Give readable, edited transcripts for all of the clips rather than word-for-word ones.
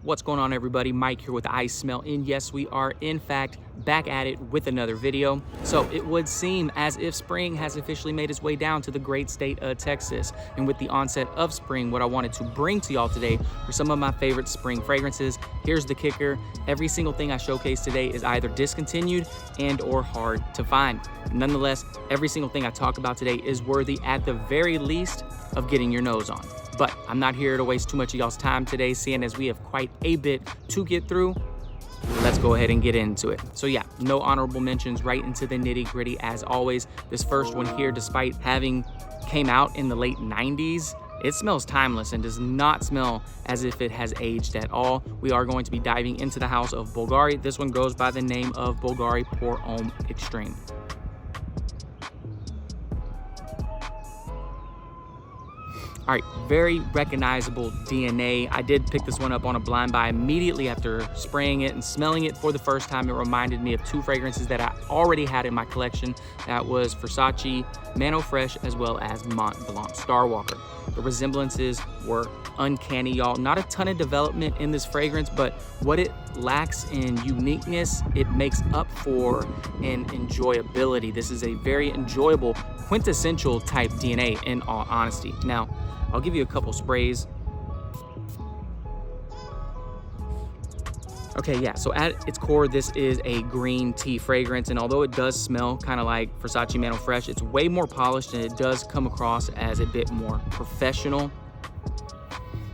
What's going on, everybody? Mike here with iSMELL, and yes, we are in fact back at it with another video. So it would seem as if spring has officially made its way down to the great state of Texas, and with the onset of spring, what I wanted to bring to y'all today were some of my favorite spring fragrances. Here's the kicker: every single thing I showcase today is either discontinued and or hard to find. Nonetheless, every single thing I talk about today is worthy at the very least of getting your nose on. But I'm not here to waste too much of y'all's time today, seeing as we have quite a bit to get through. Let's go ahead and get into it. So yeah, no honorable mentions, right into the nitty gritty as always. This first one here, despite having came out in the late 90s, it smells timeless and does not smell as if it has aged at all. We are going to be diving into the house of Bulgari. This one goes by the name of Bulgari Pour Homme Extreme. All right, very recognizable DNA. I did pick this one up on a blind buy immediately after spraying it and smelling it for the first time. It reminded me of two fragrances that I already had in my collection. That was Versace Mano Fresh as well as Mont Blanc Starwalker. The resemblances were uncanny, y'all. Not a ton of development in this fragrance, but what it lacks in uniqueness, it makes up for in enjoyability. This is a very enjoyable, quintessential type DNA, in all honesty. Now, I'll give you a couple sprays. Okay, yeah, so at its core, this is a green tea fragrance, and although it does smell kind of like Versace Mano Fresh, it's way more polished and it does come across as a bit more professional.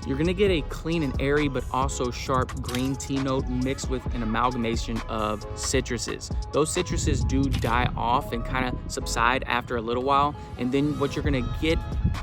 You're gonna get a clean and airy, but also sharp green tea note mixed with an amalgamation of citruses. Those citruses do die off and kind of subside after a little while. And then what you're gonna get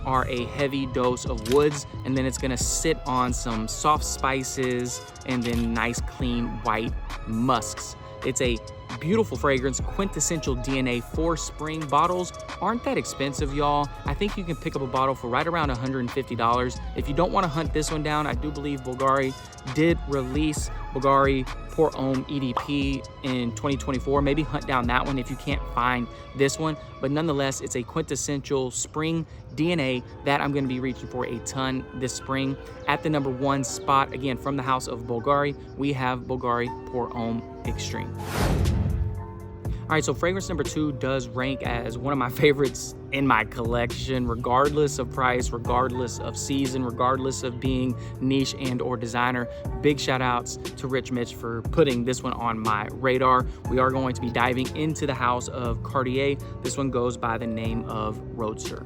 are a heavy dose of woods, and then it's gonna sit on some soft spices and then nice clean white musks. It's a beautiful fragrance, quintessential DNA for spring. Bottles aren't that expensive, y'all. I think you can pick up a bottle for right around $150. If you don't want to hunt this one down, I do believe Bulgari did release Bulgari Pour Homme EDP in 2024. Maybe hunt down that one if you can't find this one. But nonetheless, it's a quintessential spring DNA that I'm going to be reaching for a ton this spring. At the number one spot, again, from the house of Bulgari, we have Bulgari Pour Homme Extreme. All right, so fragrance number two does rank as one of my favorites in my collection, regardless of price, regardless of season, regardless of being niche and or designer. Big shout outs to Rich Mitch for putting this one on my radar. We are going to be diving into the house of Cartier. This one goes by the name of Roadster.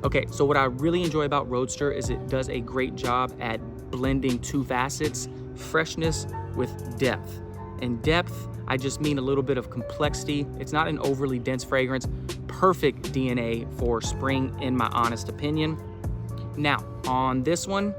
Okay, so what I really enjoy about Roadster is it does a great job at blending two facets: freshness with depth. And depth, I just mean a little bit of complexity. It's not an overly dense fragrance. Perfect DNA for spring, in my honest opinion. Now, on this one,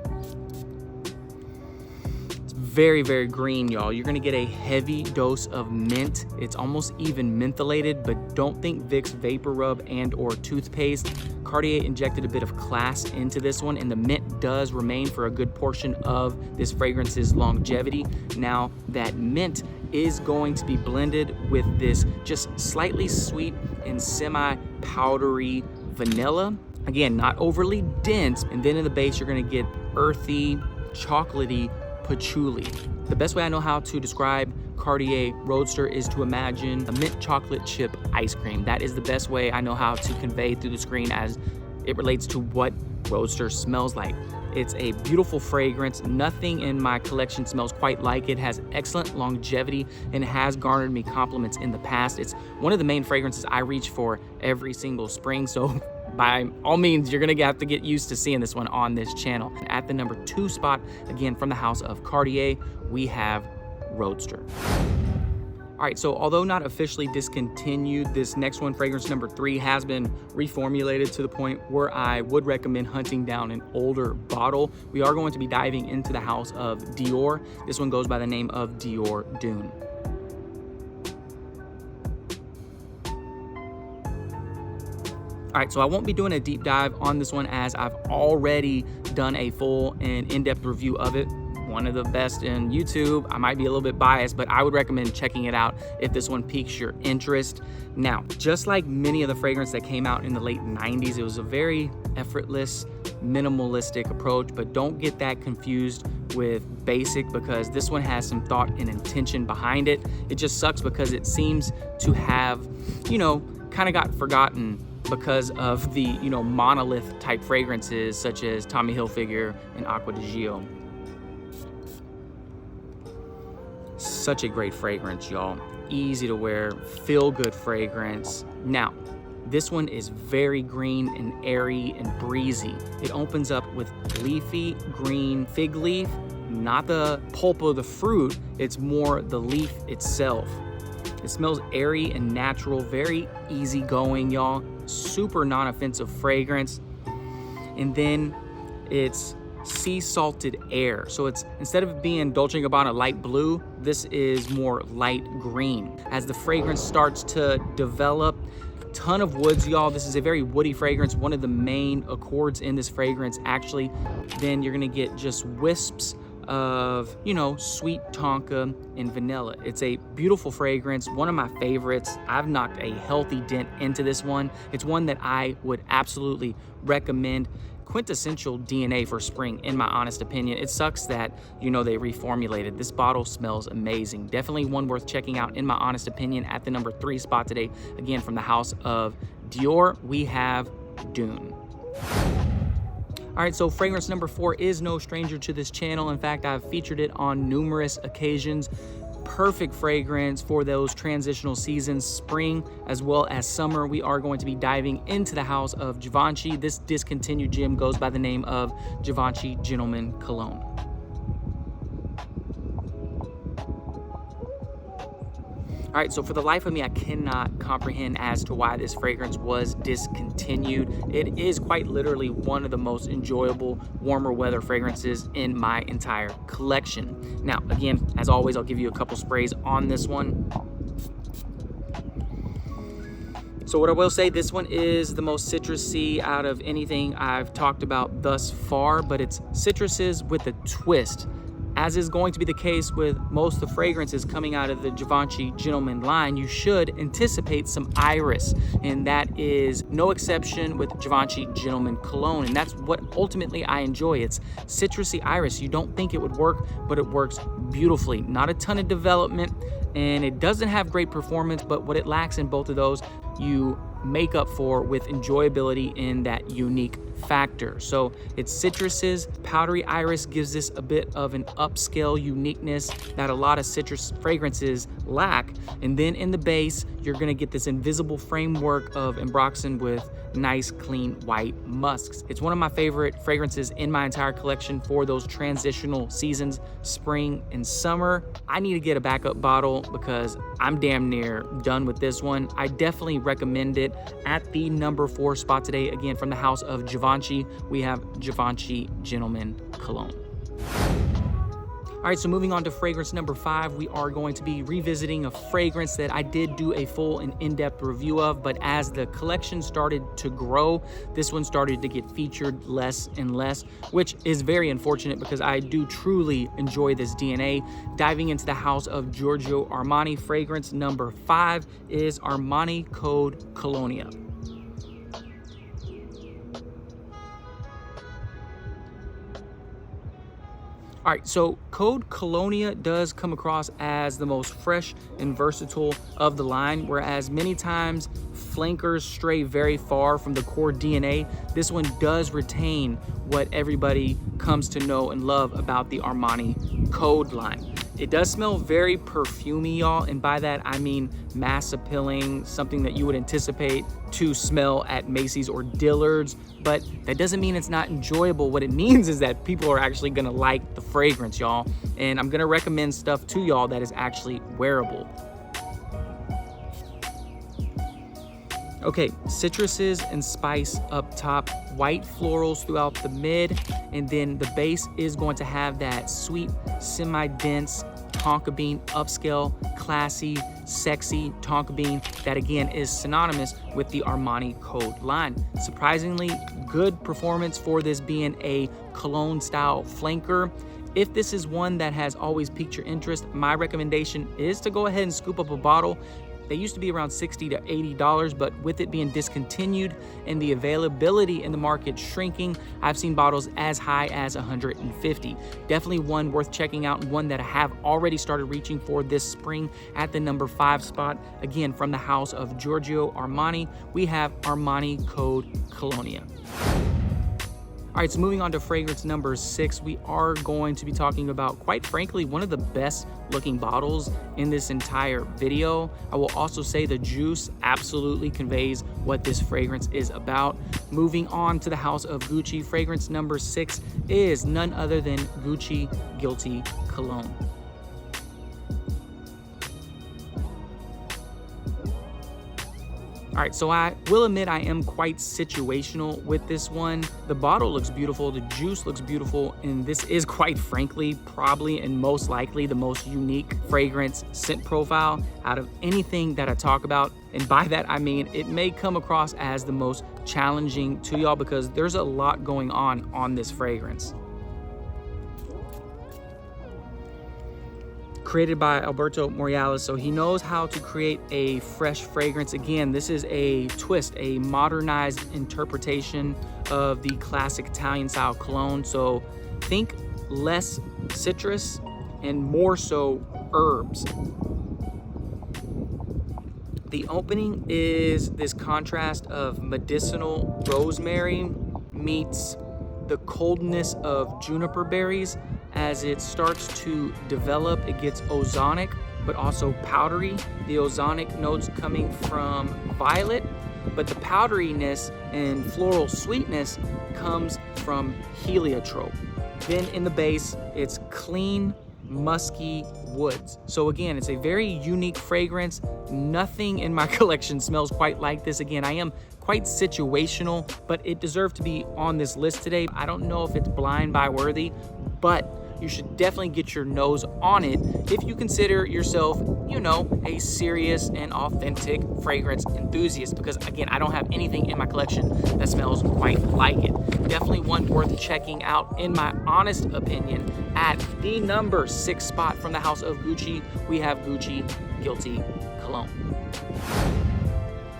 it's very, very green, y'all. You're gonna get a heavy dose of mint. It's almost even mentholated, but don't think Vicks Vapor Rub and or toothpaste. Cartier injected a bit of class into this one, and the mint does remain for a good portion of this fragrance's longevity. Now, that mint is going to be blended with this just slightly sweet and semi-powdery vanilla. Again, not overly dense. And then in the base, you're gonna get earthy, chocolatey patchouli. The best way I know how to describe Cartier Roadster is to imagine a mint chocolate chip ice cream. That is the best way I know how to convey through the screen as it relates to what Roadster smells like. It's a beautiful fragrance. Nothing in my collection smells quite like it. Has excellent longevity and has garnered me compliments in the past. It's one of the main fragrances I reach for every single spring, so by all means, you're gonna have to get used to seeing this one on this channel. At the number two spot, again from the house of Cartier, we have Roadster. All right, so although not officially discontinued, this next one, fragrance number three, has been reformulated to the point where I would recommend hunting down an older bottle. We are going to be diving into the house of Dior. This one goes by the name of Dior Dune. All right, so I won't be doing a deep dive on this one as I've already done a full and in-depth review of it one of the best in YouTube. I might be a little bit biased, but I would recommend checking it out if this one piques your interest. Now, just like many of the fragrances that came out in the late 90s, it was a very effortless, minimalistic approach, but don't get that confused with basic, because this one has some thought and intention behind it. It just sucks because it seems to have, kind of got forgotten because of the, monolith type fragrances such as Tommy Hilfiger and Acqua di Gio. Such a great fragrance, y'all. Easy to wear, feel good fragrance. Now, this one is very green and airy and breezy. It opens up with leafy green fig leaf, not the pulp of the fruit, it's more the leaf itself. It smells airy and natural, very easygoing, y'all. Super non-offensive fragrance. And then it's sea salted air. So it's, instead of being Dolce & Gabbana light blue, this is more light green. As the fragrance starts to develop, ton of woods, y'all. This is a very woody fragrance. One of the main accords in this fragrance, actually. Then you're gonna get just wisps of, sweet tonka and vanilla. It's a beautiful fragrance, one of my favorites. I've knocked a healthy dent into this one. It's one that I would absolutely recommend. Quintessential DNA for spring, in my honest opinion. It sucks that, they reformulated. This bottle smells amazing. Definitely one worth checking out, in my honest opinion, at the number 3 spot today. Again, from the house of Dior, we have Dune. All right, so fragrance number 4 is no stranger to this channel. In fact, I've featured it on numerous occasions. Perfect fragrance for those transitional seasons, spring as well as summer. We are going to be diving into the house of Givenchy. This discontinued gem goes by the name of Givenchy Gentleman Cologne. All right, so for the life of me, I cannot comprehend as to why this fragrance was discontinued. It is quite literally one of the most enjoyable warmer weather fragrances in my entire collection. Now, again, as always, I'll give you a couple sprays on this one. So what I will say, this one is the most citrusy out of anything I've talked about thus far, but it's citruses with a twist. As is going to be the case with most of the fragrances coming out of the Givenchy Gentleman line, you should anticipate some iris, and that is no exception with Givenchy Gentleman Cologne, and that's what ultimately I enjoy. It's citrusy iris. You don't think it would work, but it works beautifully. Not a ton of development, and it doesn't have great performance, but what it lacks in both of those, you make up for with enjoyability in that unique factor. So it's citruses. Powdery iris gives this a bit of an upscale uniqueness that a lot of citrus fragrances lack. And then in the base, you're gonna get this invisible framework of ambroxan with nice, clean, white musks. It's one of my favorite fragrances in my entire collection for those transitional seasons, spring and summer. I need to get a backup bottle because I'm damn near done with this one. I definitely recommend it. At the number 4 spot today, again, from the house of Givenchy, we have Givenchy Gentleman Cologne. All right, so moving on to fragrance number 5, we are going to be revisiting a fragrance that I did do a full and in-depth review of, but as the collection started to grow, this one started to get featured less and less, which is very unfortunate because I do truly enjoy this DNA. Diving into the house of Giorgio Armani, fragrance number 5 is Armani Code Colonia. All right, so Code Colonia does come across as the most fresh and versatile of the line, whereas many times flankers stray very far from the core DNA. This one does retain what everybody comes to know and love about the Armani Code line. It does smell very perfumey, y'all, and by that I mean mass appealing, something that you would anticipate to smell at Macy's or Dillard's, but that doesn't mean it's not enjoyable. What it means is that people are actually gonna like the fragrance, y'all, and I'm gonna recommend stuff to y'all that is actually wearable. Okay, citruses and spice up top, white florals throughout the mid, and then the base is going to have that sweet, semi-dense tonka bean, upscale, classy, sexy tonka bean that again is synonymous with the Armani Code line. Surprisingly good performance for this being a cologne style flanker. If this is one that has always piqued your interest, my recommendation is to go ahead and scoop up a bottle. They used to be around $60 to $80, but with it being discontinued and the availability in the market shrinking, I've seen bottles as high as $150. Definitely one worth checking out, and one that I have already started reaching for this spring at the number 5 spot. Again, from the house of Giorgio Armani, we have Armani Code Colonia. All right, so moving on to fragrance number 6, we are going to be talking about, quite frankly, one of the best looking bottles in this entire video. I will also say the juice absolutely conveys what this fragrance is about. Moving on to the house of Gucci, fragrance number 6 is none other than Gucci Guilty Cologne. All right, so I will admit I am quite situational with this one. The bottle looks beautiful, the juice looks beautiful, and this is, quite frankly, probably and most likely the most unique fragrance scent profile out of anything that I talk about. And by that, I mean it may come across as the most challenging to y'all because there's a lot going on this fragrance. Created by Alberto Moreales, so he knows how to create a fresh fragrance. Again, this is a twist, a modernized interpretation of the classic Italian style cologne. So think less citrus and more so herbs. The opening is this contrast of medicinal rosemary meets the coldness of juniper berries. As it starts to develop, it gets ozonic, but also powdery. The ozonic notes coming from violet, but the powderiness and floral sweetness comes from heliotrope. Then in the base, it's clean, musky woods. So again, it's a very unique fragrance. Nothing in my collection smells quite like this. Again, I am quite situational, but it deserved to be on this list today. I don't know if it's blind buy worthy, but you should definitely get your nose on it if you consider yourself, you know, a serious and authentic fragrance enthusiast, because again, I don't have anything in my collection that smells quite like it. Definitely one worth checking out, in my honest opinion. At the number 6 spot from the house of Gucci, we have Gucci Guilty Cologne.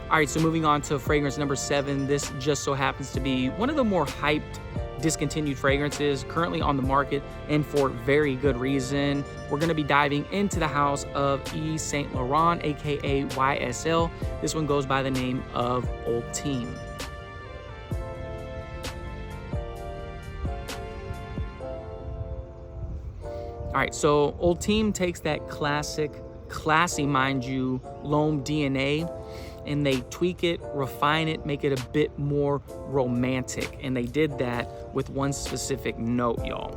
All right, so moving on to fragrance number 7. This just so happens to be one of the more hyped discontinued fragrances currently on the market, and for very good reason. We're going to be diving into the house of Yves Saint Laurent, aka YSL. This one goes by the name of Ultime. All right, so Ultime takes that classy, mind you, L'Homme DNA, and they tweak it, refine it, make it a bit more romantic. And they did that with one specific note, y'all.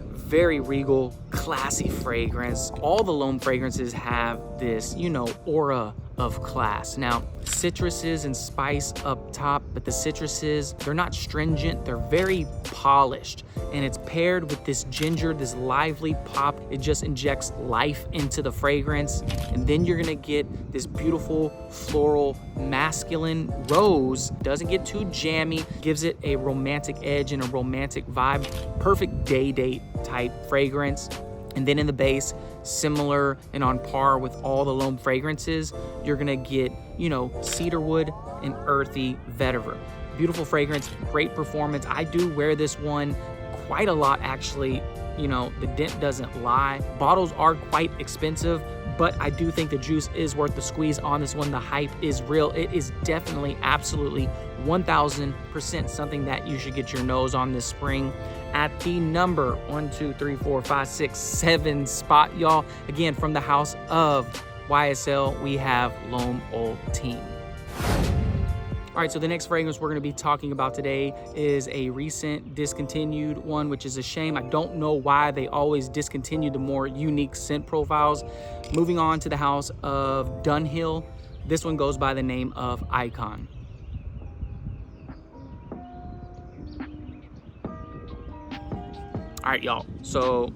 Very regal, classy fragrance. All the L'Homme fragrances have this, you know, aura of class. Now, citruses and spice up top, but the citruses, they're not stringent, they're very polished. And it's paired with this ginger, this lively pop. It just injects life into the fragrance. And then you're gonna get this beautiful floral masculine rose. Doesn't get too jammy, gives it a romantic edge and a romantic vibe. Perfect day date type fragrance. And then in the base, similar and on par with all the L'Homme fragrances, you're gonna get, you know, cedarwood and earthy vetiver. Beautiful fragrance, great performance. I do wear this one quite a lot, actually. You know, the dent doesn't lie. Bottles are quite expensive, but I do think the juice is worth the squeeze on this one. The hype is real. It is definitely, absolutely 1000% something that you should get your nose on this spring. At the number 1, 2, 3, 4, 5, 6, 7 spot, y'all. Again, from the house of YSL, we have L'Homme Ultime. All right, so the next fragrance we're gonna be talking about today is a recent discontinued one, which is a shame. I don't know why they always discontinue the more unique scent profiles. Moving on to the house of Dunhill. This one goes by the name of Icon. All right, y'all, so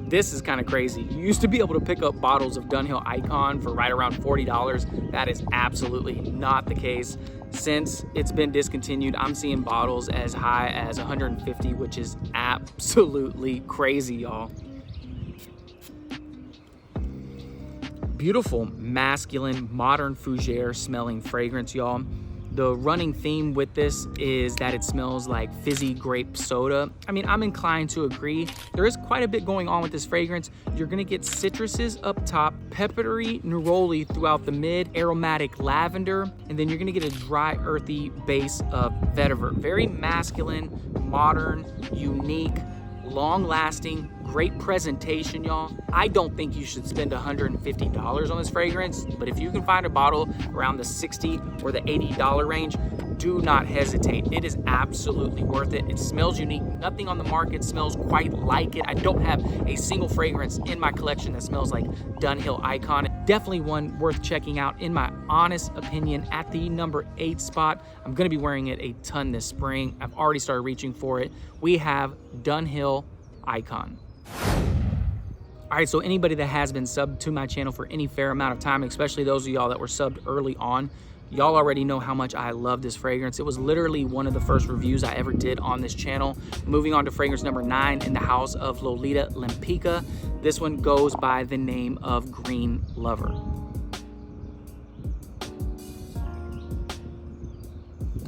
This is kind of crazy. You used to be able to pick up bottles of Dunhill Icon for right around $40. That is absolutely not the case. Since it's been discontinued, I'm seeing bottles as high as 150, which is absolutely crazy, y'all. Beautiful, masculine, modern fougere smelling fragrance, y'all. The running theme with this is that it smells like fizzy grape soda. I mean, I'm inclined to agree. There is quite a bit going on with this fragrance. You're gonna get citruses up top, peppery neroli throughout the mid, aromatic lavender, and then you're gonna get a dry, earthy base of vetiver. Very masculine, modern, unique, long-lasting, great presentation, y'all. I don't think you should spend $150 on this fragrance, but if you can find a bottle around the $60 or the $80 range, do not hesitate. It is absolutely worth it. It smells unique. Nothing on the market smells quite like it. I don't have a single fragrance in my collection that smells like Dunhill Icon. Definitely one worth checking out, in my honest opinion, at the number 8 spot. I'm gonna be wearing it a ton this spring. I've already started reaching for it. We have Dunhill Icon. All right, so anybody that has been subbed to my channel for any fair amount of time, especially those of y'all that were subbed early on, y'all already know how much I love this fragrance. It was literally one of the first reviews I ever did on this channel. Moving on to fragrance number 9 in the house of Lolita Lempicka. This one goes by the name of Green Lover.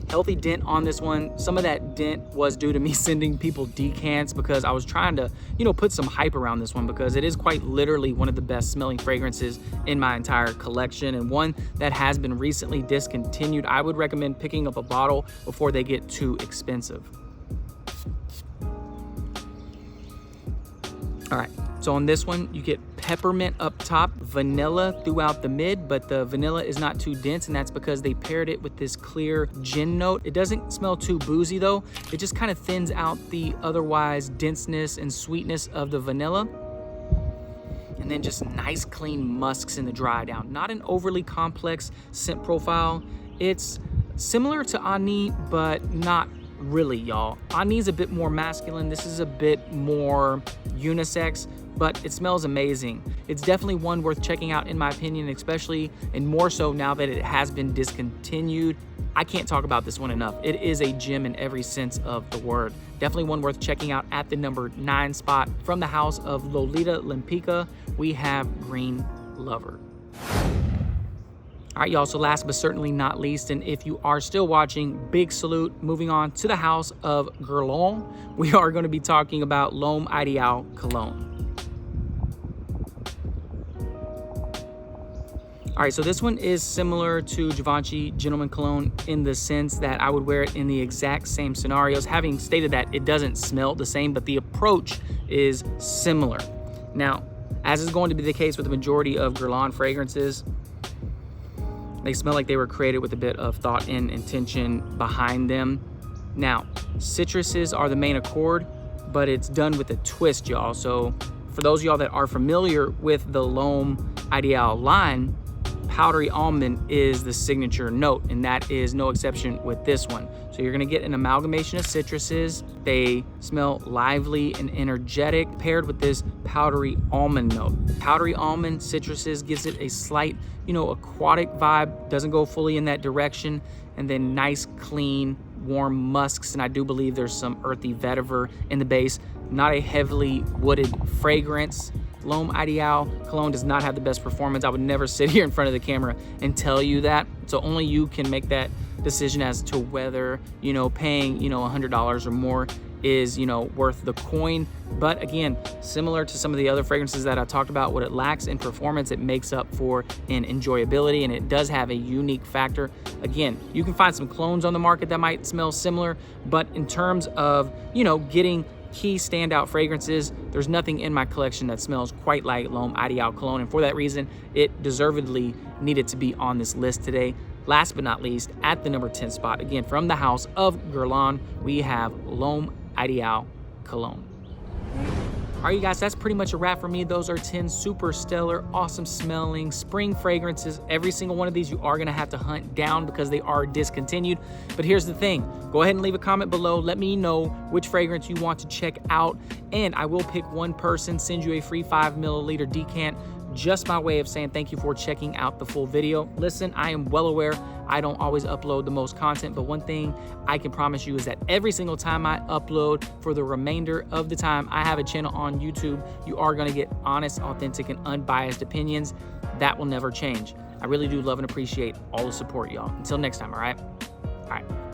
Healthy dent on this one. Some of that dent was due to me sending people decants because I was trying to, put some hype around this one, because it is quite literally one of the best smelling fragrances in my entire collection, and one that has been recently discontinued. I would recommend picking up a bottle before they get too expensive. All right, so on this one, you get peppermint up top, vanilla throughout the mid, but the vanilla is not too dense, and that's because they paired it with this clear gin note. It doesn't smell too boozy though. It just kind of thins out the otherwise denseness and sweetness of the vanilla. And then just nice clean musks in the dry down. Not an overly complex scent profile. It's similar to Ani, but not really, y'all. Ani's a bit more masculine. This is a bit more unisex, but it smells amazing. It's definitely one worth checking out, in my opinion, especially and more so now that it has been discontinued. I can't talk about this one enough. It is a gem in every sense of the word. Definitely one worth checking out at the number 9 spot. From the house of Lolita Lempicka, we have Green Lover. All right, y'all, so last but certainly not least, and if you are still watching, big salute. Moving on to the house of Guerlain, we are going to be talking about L'Homme Ideal Cologne. All right, so this one is similar to Givenchy Gentleman Cologne in the sense that I would wear it in the exact same scenarios, having stated that it doesn't smell the same, but the approach is similar. Now, as is going to be the case with the majority of Guerlain fragrances, they smell like they were created with a bit of thought and intention behind them. Now, citruses are the main accord, but it's done with a twist, y'all. So for those of y'all that are familiar with the L'Homme Ideal line, powdery almond is the signature note, and that is no exception with this one. So you're gonna get an amalgamation of citruses. They smell lively and energetic, paired with this powdery almond note. Powdery almond citruses gives it a slight, aquatic vibe, doesn't go fully in that direction, and then nice, clean, warm musks, and I do believe there's some earthy vetiver in the base. Not a heavily wooded fragrance. L'Homme Ideal Cologne does not have the best performance. I would never sit here in front of the camera and tell you that. So only you can make that decision as to whether, paying, $100 or more is, worth the coin. But again, similar to some of the other fragrances that I talked about, what it lacks in performance, it makes up for in enjoyability, and it does have a unique factor. Again, you can find some clones on the market that might smell similar, but in terms of, getting key standout fragrances, there's nothing in my collection that smells quite like L'Homme Ideal Cologne, and for that reason, it deservedly needed to be on this list today. Last but not least, at the number 10 spot, again, from the house of Guerlain, we have L'Homme Ideal Cologne. All right, you guys, that's pretty much a wrap for me. Those are 10 super stellar, awesome smelling spring fragrances. Every single one of these you are gonna have to hunt down because they are discontinued. But here's the thing, go ahead and leave a comment below. Let me know which fragrance you want to check out, and I will pick one person, send you a free 5 milliliter decant, just my way of saying thank you for checking out the full video. Listen, I am well aware I don't always upload the most content, but one thing I can promise you is that every single time I upload, for the remainder of the time I have a channel on YouTube, you are gonna get honest, authentic, and unbiased opinions. That will never change. I really do love and appreciate all the support, y'all. Until next time, all right? All right.